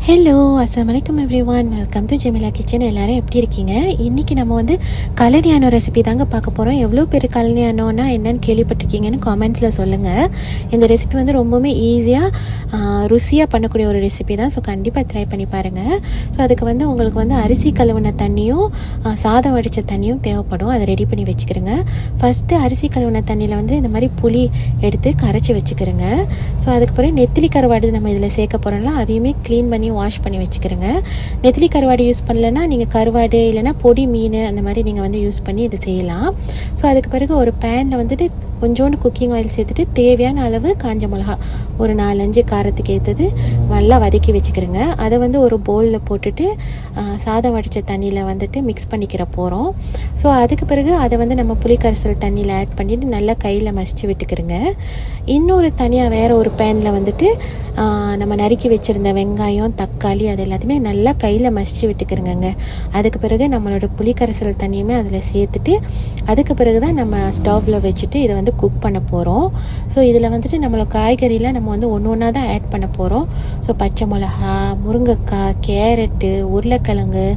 Hello அஸ்ஸலாமு everyone, welcome to Jemila kitchen. எல்லோரும் எப்படி இருக்கீங்க? இன்றைக்கி நம்ம வந்து கலனியானோ ரெசிபி தாங்க பார்க்க போகிறோம். எவ்வளோ பேர் கலனியானோன்னா என்னென்னு கேள்விப்பட்டிருக்கீங்கன்னு காமெண்ட்ஸில் சொல்லுங்கள். இந்த ரெசிபி வந்து ரொம்பவுமே ஈஸியாக ருசியாக பண்ணக்கூடிய ஒரு ரெசிபி தான். ஸோ கண்டிப்பாக ட்ரை பண்ணி பாருங்கள். ஸோ அதுக்கு வந்து உங்களுக்கு வந்து அரிசி கழுவின தண்ணியும் சாதம் வடித்த தண்ணியும் தேவைப்படும். அதை ரெடி பண்ணி வச்சுக்கிறோங்க. ஃபஸ்ட்டு அரிசி கழுவின தண்ணியில் வந்து இந்த மாதிரி புளி எடுத்து கரைச்சி வச்சுக்கிறோங்க. ஸோ அதுக்கு பிறகு நெத்திலி கருவாடு நம்ம இதில் சேர்க்க போகிறோம்ல, அதையுமே க்ளீன் பண்ணி வாஷ் பண்ணி வச்சுக்கிறேங்க. நெத்திலி கருவாடு யூஸ் பண்ணலன்னா நீங்கள் கருவாடு இல்லைனா பொடி மீன் அந்த மாதிரி நீங்கள் வந்து யூஸ் பண்ணி இது செய்யலாம். ஸோ அதுக்கு பிறகு ஒரு பேனில் வந்துட்டு கொஞ்சோண்டு குக்கிங் ஆயில் சேர்த்துட்டு தேவையான அளவு காஞ்ச மிளகா ஒரு 4-5 காரத்துக்கு ஏற்றது நல்லா வதக்கி வச்சுக்கிறேங்க. அதை வந்து ஒரு பவுலில் போட்டுட்டு சாதம் வடித்த தண்ணியில் வந்துட்டு மிக்ஸ் பண்ணிக்கிற போகிறோம். ஸோ அதுக்கு பிறகு அதை வந்து நம்ம புளிக்கரைசல் தண்ணியில் ஆட் பண்ணிவிட்டு நல்லா கையில் மசிச்சு விட்டுக்கிறோங்க. இன்னொரு தனியாக வேறு ஒரு பேனில் வந்துட்டு நம்ம நறுக்கி வச்சுருந்த வெங்காயம் தக்காளி அது எல்லாத்தையுமே நல்லா கையில் மசிச்சு விட்டுக்கிறோங்க. அதுக்கு பிறகு நம்மளோட புளிக்கரைசல் தண்ணியுமே அதில் சேர்த்துட்டு அதுக்கு பிறகு தான் நம்ம ஸ்டவ்வில் வச்சுட்டு இதை வந்து குக் பண்ண போகிறோம். ஸோ இதில் வந்துட்டு நம்மளோட காய்கறிலாம் நம்ம வந்து ஒன்று ஒன்றா தான் ஆட் பண்ண போகிறோம். ஸோ பச்சை மிளகா, முருங்கைக்காய், கேரட்டு, உருளைக்கிழங்கு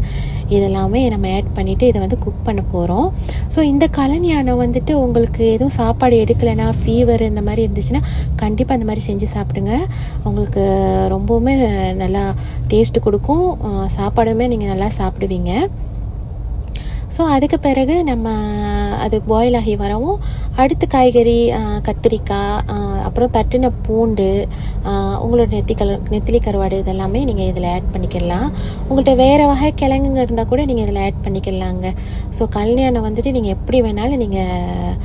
இதெல்லாமே நம்ம ஆட் பண்ணிவிட்டு இதை வந்து குக் பண்ண போகிறோம். ஸோ இந்த கலனியானை வந்துட்டு உங்களுக்கு எதுவும் சாப்பாடு எடுக்கலைன்னா ஃபீவர் இந்த மாதிரி இருந்துச்சுன்னா கண்டிப்பாக இந்த மாதிரி செஞ்சு சாப்பிடுங்க. உங்களுக்கு ரொம்பவுமே நல்லா டேஸ்ட்டு கொடுக்கும். சாப்பாடுமே நீங்கள் நல்லா சாப்பிடுவீங்க. ஸோ அதுக்கு பிறகு நம்ம அது பாயில் ஆகி வரவும் அடுத்த காய்கறி கத்திரிக்காய், அப்புறம் தட்டின பூண்டு, உங்களோட நெத்திலி கருவாடு இதெல்லாமே நீங்கள் இதில் ஆட் பண்ணிக்கலாம். உங்கள்கிட்ட வேறு வகை கிழங்குங்க இருந்தால் கூட நீங்கள் இதில் ஆட் பண்ணிக்கலாங்க. ஸோ கல்யாணை வந்துட்டு நீங்கள் எப்படி வேணாலும் நீங்கள்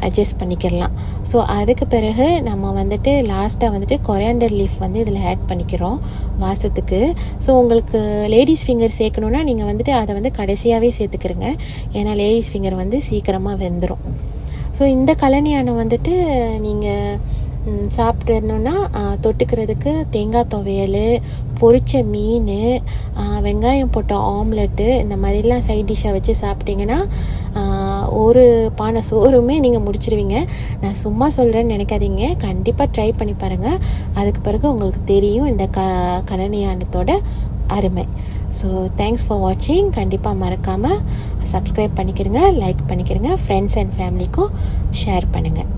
அட்ஜஸ்ட் பண்ணிக்கலாம். ஸோ அதுக்கு பிறகு நம்ம வந்துட்டு லாஸ்ட்டாக வந்துட்டு கொரியாண்டர் லீஃப் வந்து இதில் ஆட் பண்ணிக்கிறோம் வாசத்துக்கு. ஸோ உங்களுக்கு லேடிஸ் ஃபிங்கர் சேர்க்கணுன்னா நீங்கள் வந்துட்டு அதை வந்து கடைசியாகவே சேர்த்துக்கிறங்க. ஏன்னா லேடிஸ் ஃபிங்கர் வந்து சீக்கிரமாக வெந்துடும். ஸோ இந்த கலனியானை வந்துட்டு நீங்கள் சாப்பிடணுன்னா தொட்டுக்கிறதுக்கு தேங்காய் துவையல், பொரிச்ச மீன், வெங்காயம் போட்ட ஆம்லெட்டு இந்த மாதிரிலாம் சைட் டிஷ்ஷாக வச்சு சாப்பிட்டீங்கன்னா ஒரு பானை சோறுமே நீங்கள் முடிச்சிடுவீங்க. நான் சும்மா சொல்கிறேன்னு நினைக்காதீங்க, கண்டிப்பாக ட்ரை பண்ணி பாருங்கள். அதுக்கு பிறகு உங்களுக்கு தெரியும் இந்த கலனியானத்தோட அருமை. ஸோ தேங்க்ஸ் ஃபார் வாட்சிங். கண்டிப்பாக மறக்காமல் சப்ஸ்கிரைப் பண்ணிக்கிறங்க, லைக் பண்ணிக்கிறங்க, ஃப்ரெண்ட்ஸ் அண்ட் ஃபேமிலிக்கும் ஷேர் பண்ணுங்கள்.